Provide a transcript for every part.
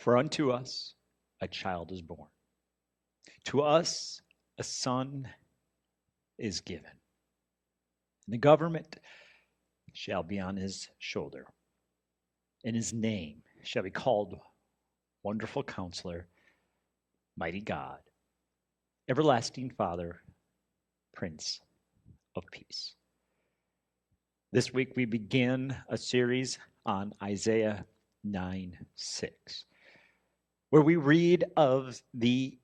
For unto us a child is born, to us a son is given, and the government shall be on his shoulder, and his name shall be called Wonderful Counselor, Mighty God, Everlasting Father, Prince of Peace. This week we begin a series on Isaiah 9:6, where we read of the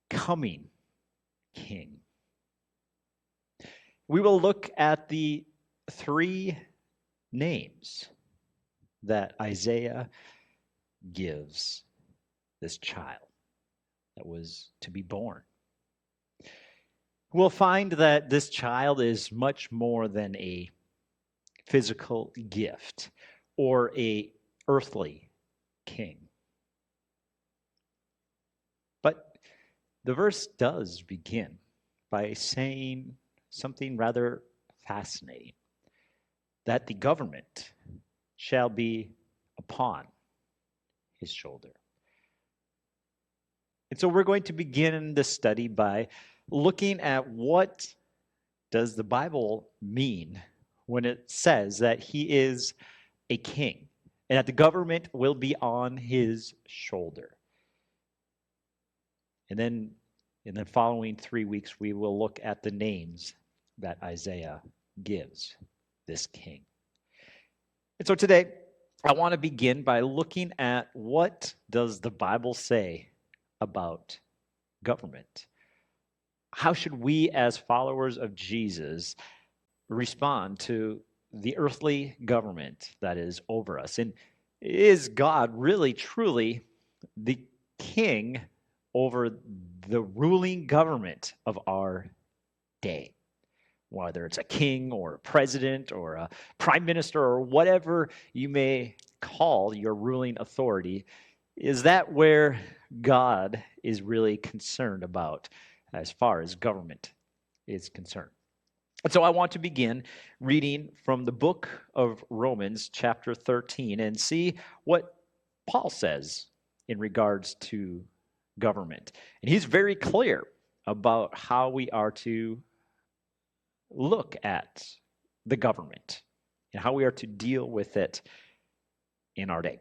coming King. We will look at the three names that Isaiah gives this child that was to be born. We'll find that this child is much more than a physical gift or a earthly king. But the verse does begin by saying something rather fascinating, that the government shall be upon his shoulder. And so we're going to begin this study by looking at what does the Bible mean when it says that he is a king and that the government will be on his shoulder. And then in the following 3 weeks, we will look at the names that Isaiah gives this king. And so today, I want to begin by looking at what does the Bible say about government? How should we as followers of Jesus respond to the earthly government that is over us? And is God really, truly the king over the ruling government of our day? Whether it's a king or a president or a prime minister or whatever you may call your ruling authority, is that where God is really concerned about as far as government is concerned? And so I want to begin reading from the book of Romans, chapter 13, and see what Paul says in regards to government. And he's very clear about how we are to look at the government and how we are to deal with it in our day.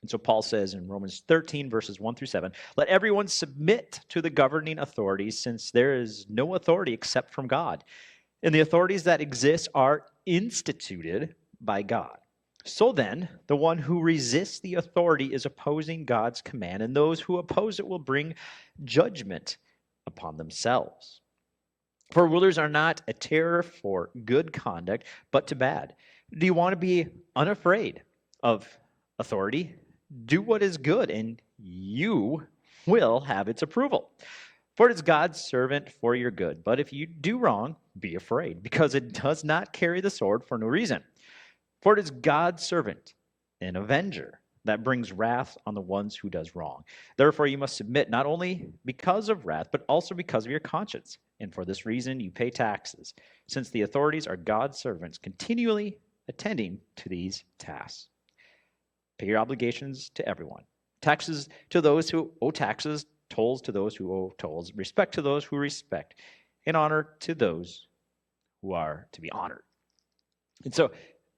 And so Paul says in Romans 13, verses 1 through 7, "Let everyone submit to the governing authorities, since there is no authority except from God. And the authorities that exist are instituted by God. So then, the one who resists the authority is opposing God's command, and those who oppose it will bring judgment upon themselves. For rulers are not a terror for good conduct, but to bad. Do you want to be unafraid of authority? Do what is good, and you will have its approval. For it is God's servant for your good. But if you do wrong, be afraid, because it does not carry the sword for no reason. For it is God's servant, an avenger, that brings wrath on the ones who does wrong. Therefore you must submit, not only because of wrath, but also because of your conscience. And for this reason you pay taxes, since the authorities are God's servants, continually attending to these tasks. Pay your obligations to everyone. Taxes to those who owe taxes, tolls to those who owe tolls, respect to those who respect, and honor to those who are to be honored." And so,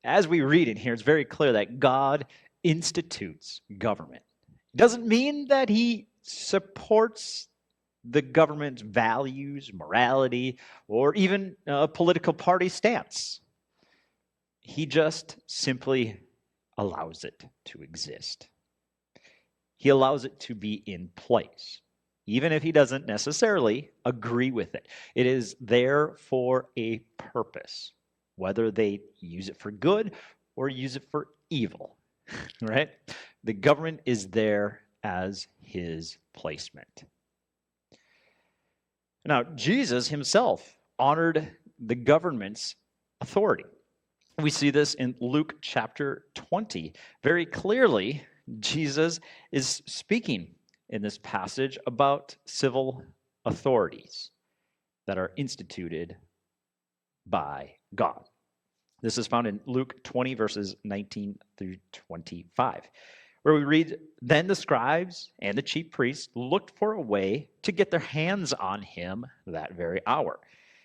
as we read in here, it's very clear that God institutes government. It doesn't mean that he supports the government's values, morality, or even a political party stance. He just simply allows it to exist. He allows it to be in place, even if he doesn't necessarily agree with it. It is there for a purpose, whether they use it for good or use it for evil, right? The government is there as his placement. Now, Jesus himself honored the government's authority. We see this in Luke chapter 20. Very clearly, Jesus is speaking in this passage about civil authorities that are instituted by God. This is found in Luke 20, verses 19 through 25, where we read, "Then the scribes and the chief priests looked for a way to get their hands on him that very hour,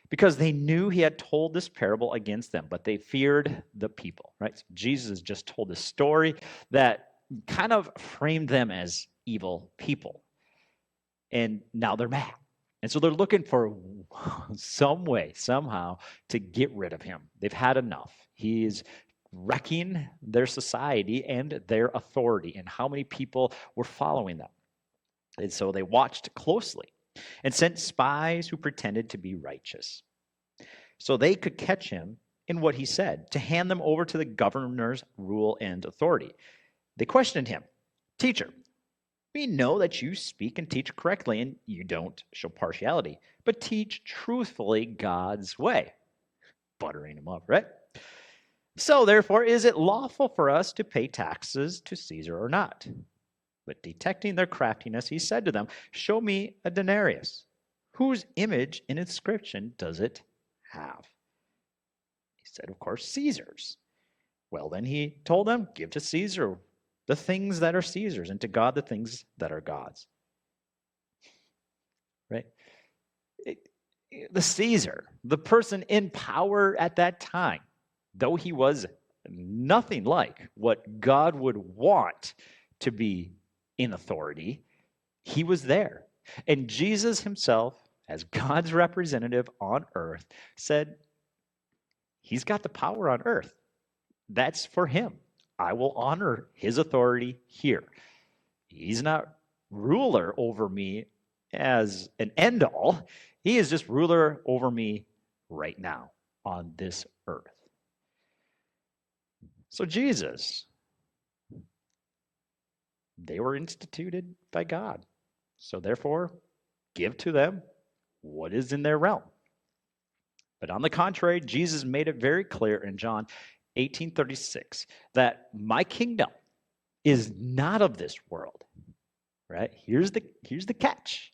because they knew he had told this parable against them, but they feared the people," right? So Jesus just told this story that kind of framed them as evil people. And now they're mad. And so they're looking for some way, somehow, to get rid of him. They've had enough. He is wrecking their society and their authority, and how many people were following them. And so they watched closely and sent spies who pretended to be righteous, so they could catch him in what he said, to hand them over to the governor's rule and authority. They questioned him, "Teacher, we know that you speak and teach correctly, and you don't show partiality, but teach truthfully God's way." Buttering him up, right? "So, therefore, is it lawful for us to pay taxes to Caesar or not?" But detecting their craftiness, he said to them, "Show me a denarius. Whose image and inscription does it have?" He said, "Of course, Caesar's." "Well, then," he told them, "give to Caesar the things that are Caesar's, and to God the things that are God's." Right? The Caesar, the person in power at that time, though he was nothing like what God would want to be in authority, he was there. And Jesus himself, as God's representative on earth, said, he's got the power on earth. That's for him. I will honor his authority here. He's not ruler over me as an end all. He is just ruler over me right now on this earth. So Jesus, they were instituted by God. So therefore, give to them what is in their realm. But on the contrary, Jesus made it very clear in John 18:36 that my kingdom is not of this world. Right? Here's the catch.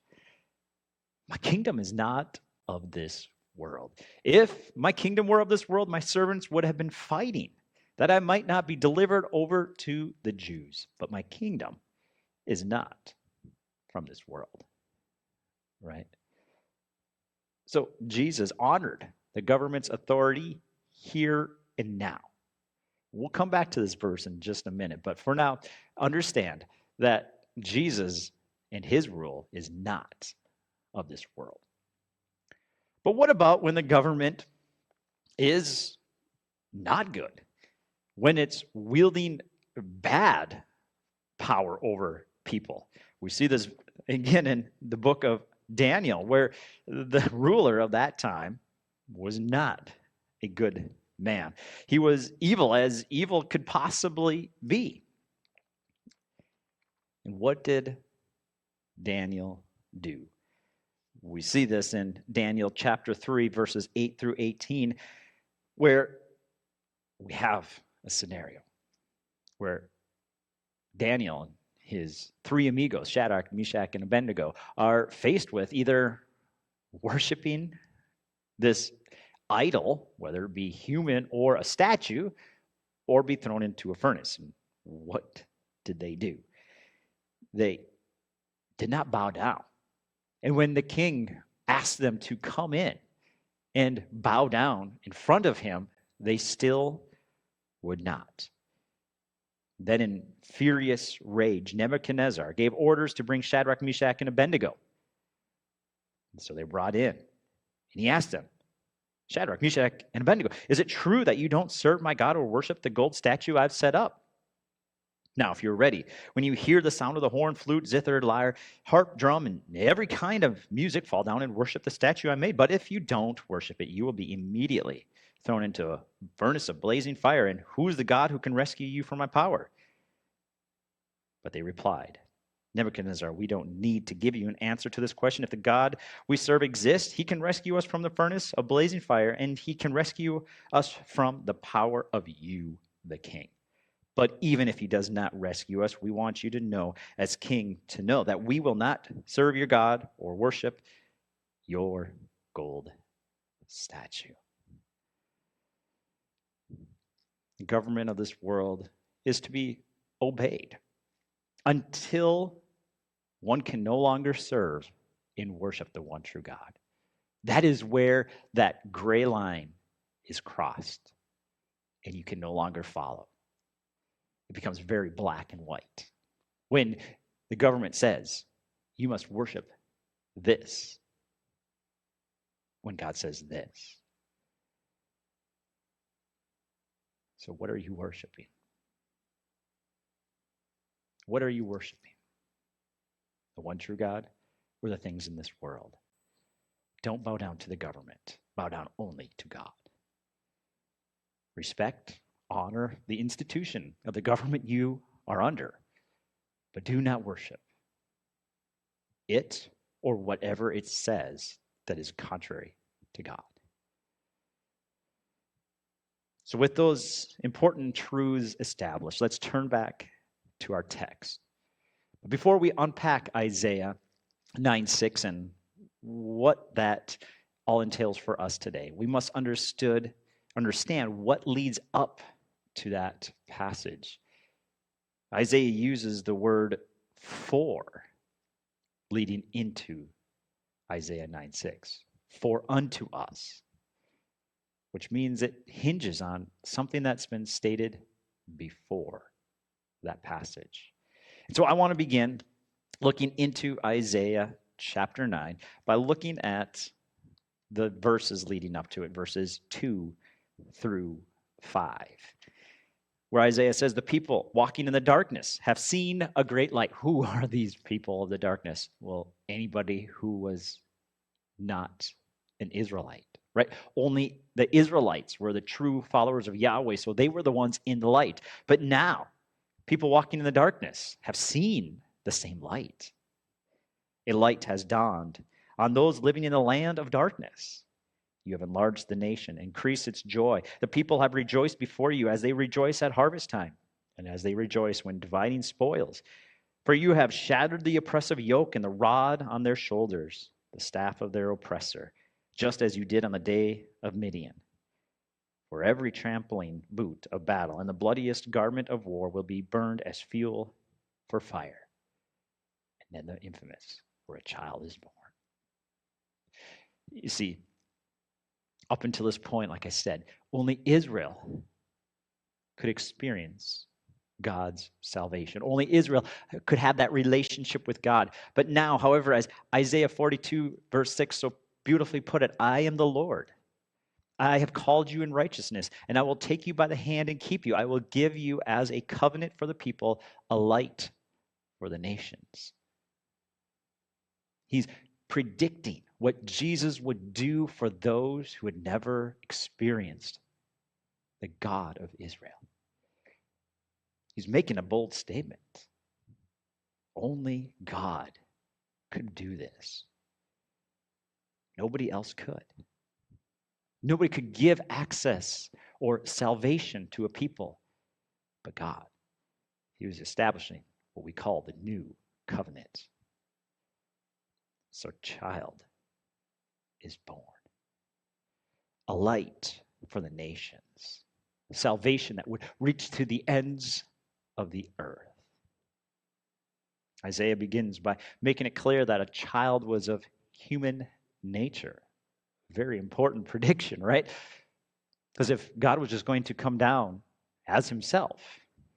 My kingdom is not of this world. If my kingdom were of this world, my servants would have been fighting that I might not be delivered over to the Jews. But my kingdom is not from this world. Right? So Jesus honored the government's authority here and now. We'll come back to this verse in just a minute, but for now, understand that Jesus and his rule is not of this world. But what about when the government is not good? When it's wielding bad power over people? We see this again in the book of Daniel, where the ruler of that time was not a good man. He was evil as evil could possibly be. And what did Daniel do? We see this in Daniel chapter 3, verses 8 through 18, where we have a scenario where Daniel and his three amigos, Shadrach, Meshach, and Abednego, are faced with either worshiping this idol, whether it be human or a statue, or be thrown into a furnace. And what did they do? They did not bow down. And when the king asked them to come in and bow down in front of him, they still would not. Then in furious rage, Nebuchadnezzar gave orders to bring Shadrach, Meshach, and Abednego. And so they brought in, and he asked them, "Shadrach, Meshach, and Abednego, is it true that you don't serve my God or worship the gold statue I've set up? Now, if you're ready, when you hear the sound of the horn, flute, zither, lyre, harp, drum, and every kind of music, fall down and worship the statue I made. But if you don't worship it, you will be immediately thrown into a furnace of blazing fire. And who is the God who can rescue you from my power?" But they replied, "Nebuchadnezzar, we don't need to give you an answer to this question. If the God we serve exists, he can rescue us from the furnace of blazing fire, and he can rescue us from the power of you, the king. But even if he does not rescue us, we want you to know, as king, to know that we will not serve your God or worship your gold statue." The government of this world is to be obeyed. until one can no longer serve and worship the one true God. That is where that gray line is crossed, and you can no longer follow. It becomes very black and white. When the government says, you must worship this, when God says this. So what are you worshiping? What are you worshiping? The one true God or the things in this world? Don't bow down to the government. Bow down only to God. Respect, honor the institution of the government you are under, but do not worship it or whatever it says that is contrary to God. So, with those important truths established, let's turn back to our text. Before we unpack Isaiah 9:6 and what that all entails for us today, we must understand what leads up to that passage. Isaiah uses the word for leading into Isaiah 9:6, for unto us, which means it hinges on something that's been stated before that passage. And so I want to begin looking into Isaiah chapter 9 by looking at the verses leading up to it, verses 2 through 5, where Isaiah says, the people walking in the darkness have seen a great light. Who are these people of the darkness? Well, anybody who was not an Israelite, right? Only the Israelites were the true followers of Yahweh, so they were the ones in the light. But now, people walking in the darkness have seen the same light. A light has dawned on those living in the land of darkness. You have enlarged the nation, increased its joy. The people have rejoiced before you as they rejoice at harvest time, and as they rejoice when dividing spoils. For you have shattered the oppressive yoke and the rod on their shoulders, the staff of their oppressor, just as you did on the day of Midian. For every trampling boot of battle and the bloodiest garment of war will be burned as fuel for fire. And then the infamous, where a child is born. You see, up until this point, like I said, only Israel could experience God's salvation. Only Israel could have that relationship with God. But now, however, as Isaiah 42, verse 6 so beautifully put it, I am the Lord. I have called you in righteousness, and I will take you by the hand and keep you. I will give you as a covenant for the people, a light for the nations. He's predicting what Jesus would do for those who had never experienced the God of Israel. He's making a bold statement. Only God could do this. Nobody else could. Nobody could give access or salvation to a people but God. He was establishing what we call the new covenant. So, child is born, a light for the nations, salvation that would reach to the ends of the earth. Isaiah begins by making it clear that a child was of human nature. Very important prediction, right? Because if God was just going to come down as himself,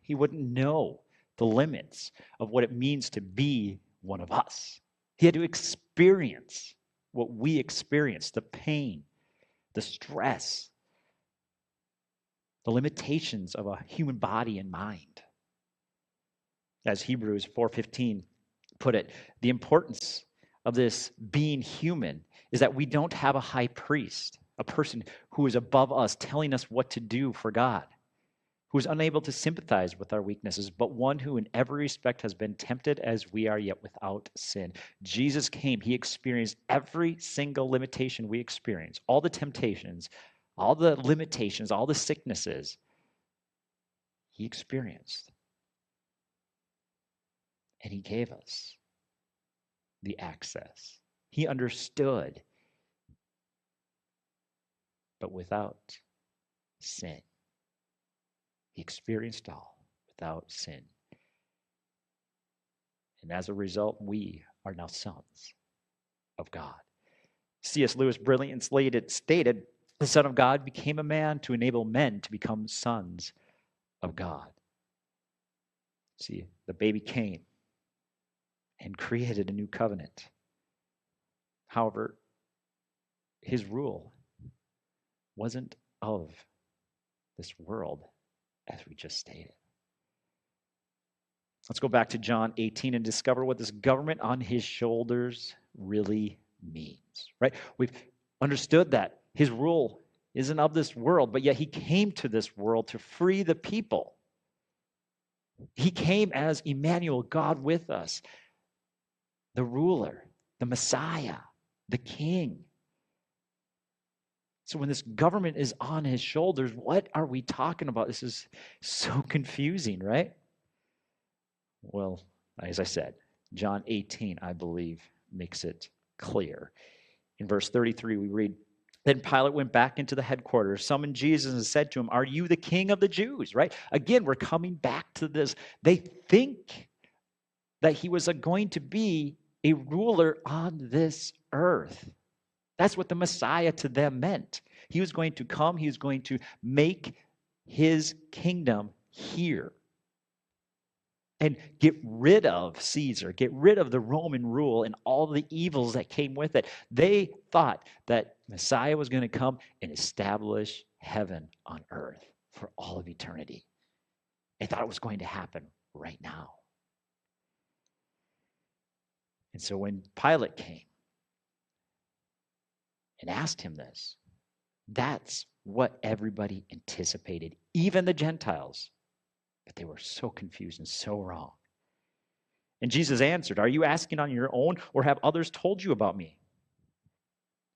he wouldn't know the limits of what it means to be one of us. He had to experience what we experience, the pain, the stress, the limitations of a human body and mind. As Hebrews 4:15 put it, the importance of this being human is that we don't have a high priest, a person who is above us telling us what to do for God, who is unable to sympathize with our weaknesses, but one who in every respect has been tempted as we are, yet without sin. Jesus came, he experienced every single limitation we experience, all the temptations, all the limitations, all the sicknesses he experienced. And he gave us the access. He understood, but without sin. He experienced all without sin. And as a result, we are now sons of God. C.S. Lewis brilliantly stated, the Son of God became a man to enable men to become sons of God. See, the baby came and created a new covenant. However, his rule wasn't of this world, as we just stated. Let's go back to John 18 and discover what this government on his shoulders really means, right? We've understood that his rule isn't of this world, but yet he came to this world to free the people. He came as Emmanuel, God with us, the ruler, the Messiah, the King. So when this government is on his shoulders, what are we talking about? This is so confusing, right? Well, as I said, John 18, I believe, makes it clear. In verse 33, we read, then Pilate went back into the headquarters, summoned Jesus, and said to him, are you the king of the Jews? Right? Again, we're coming back to this. They think that he was going to be a ruler on this earth. That's what the Messiah to them meant. He was going to come, he was going to make his kingdom here and get rid of Caesar, get rid of the Roman rule and all the evils that came with it. They thought that Messiah was going to come and establish heaven on earth for all of eternity. They thought it was going to happen right now. And so when Pilate came and asked him this, that's what everybody anticipated, even the Gentiles. But they were so confused and so wrong. And Jesus answered, are you asking on your own, or have others told you about me?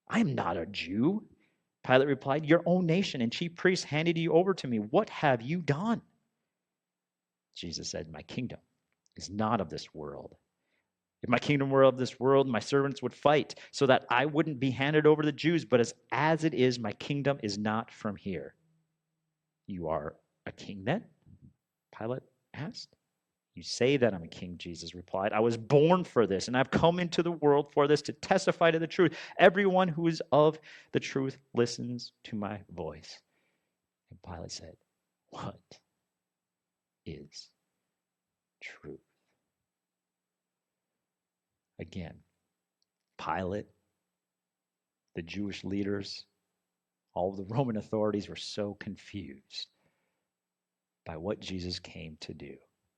I am not a Jew. Pilate replied, your own nation and chief priests handed you over to me. What have you done? Jesus said, my kingdom is not of this world. If my kingdom were of this world, my servants would fight so that I wouldn't be handed over to the Jews. But as it is, my kingdom is not from here. You are a king then? Pilate asked. You say that I'm a king, Jesus replied. I was born for this, and I've come into the world for this, to testify to the truth. Everyone who is of the truth listens to my voice. And Pilate said, what is truth? Again, Pilate, the Jewish leaders, all of the Roman authorities were so confused by what Jesus came to do.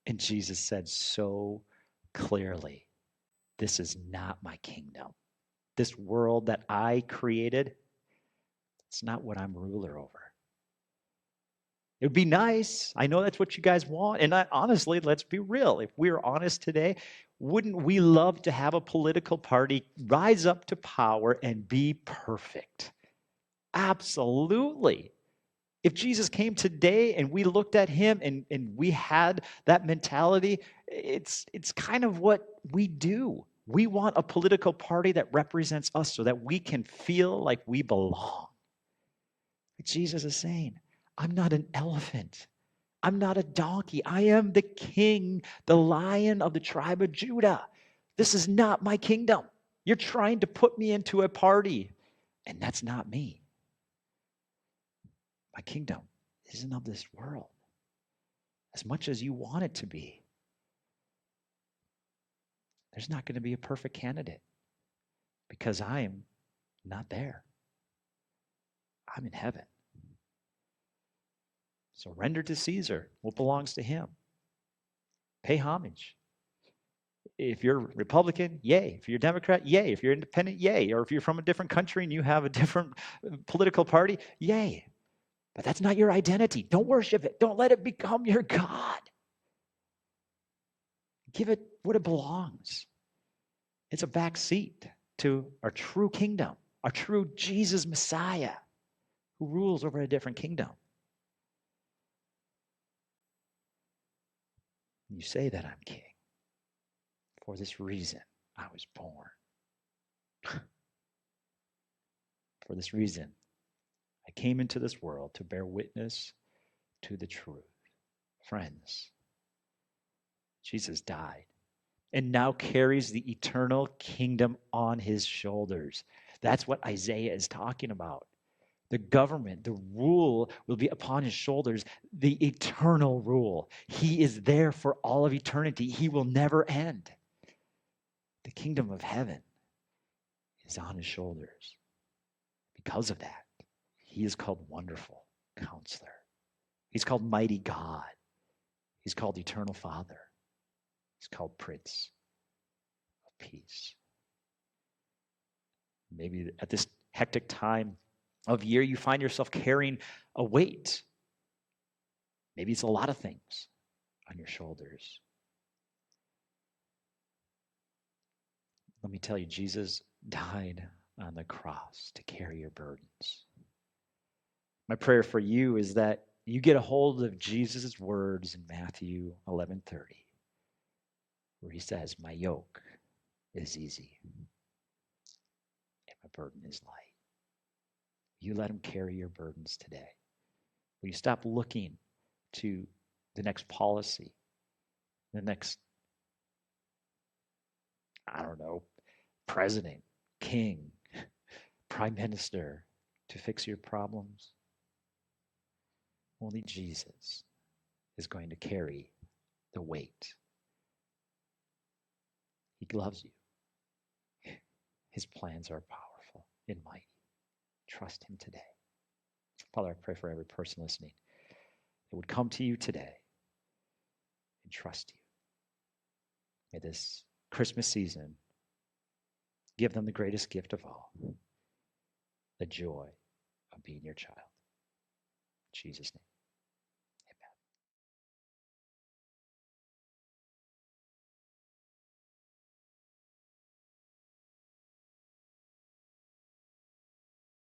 And Jesus said so clearly, this is not my kingdom. This world that I created, it's not what I'm ruler over. It would be nice. I know that's what you guys want. And honestly, let's be real. If we're honest today, wouldn't we love to have a political party rise up to power and be perfect? Absolutely. If Jesus came today and we looked at him and we had that mentality, it's kind of what we do. We want a political party that represents us so that we can feel like we belong. Jesus is saying, I'm not an elephant. I'm not a donkey. I am the king, the lion of the tribe of Judah. This is not my kingdom. You're trying to put me into a party, and that's not me. My kingdom isn't of this world, as much as you want it to be. There's not going to be a perfect candidate because I am not there. I'm in heaven. So render to Caesar what belongs to him. Pay homage. If you're Republican, yay. If you're Democrat, yay. If you're independent, yay. Or if you're from a different country and you have a different political party, yay. But that's not your identity. Don't worship it. Don't let it become your God. Give it what it belongs. It's a back seat to our true kingdom, our true Jesus Messiah who rules over a different kingdom. You say that I'm king. For this reason, I was born. For this reason, I came into this world to bear witness to the truth. Friends, Jesus died and now carries the eternal kingdom on his shoulders. That's what Isaiah is talking about. The government, the rule will be upon his shoulders, the eternal rule. He is there for all of eternity. He will never end. The kingdom of heaven is on his shoulders. Because of that, he is called Wonderful Counselor. He's called Mighty God. He's called Eternal Father. He's called Prince of Peace. Maybe at this hectic time of year, you find yourself carrying a weight. Maybe it's a lot of things on your shoulders. Let me tell you, Jesus died on the cross to carry your burdens. My prayer for you is that you get a hold of Jesus' words in Matthew 11:30, where he says, "My yoke is easy and my burden is light." You let him carry your burdens today. Will you stop looking to the next policy, the next, president, king, prime minister to fix your problems? Only Jesus is going to carry the weight. He loves you. His plans are powerful and mighty. Trust him today. Father, I pray for every person listening that would come to you today and trust you. May this Christmas season give them the greatest gift of all, the joy of being your child. In Jesus' name.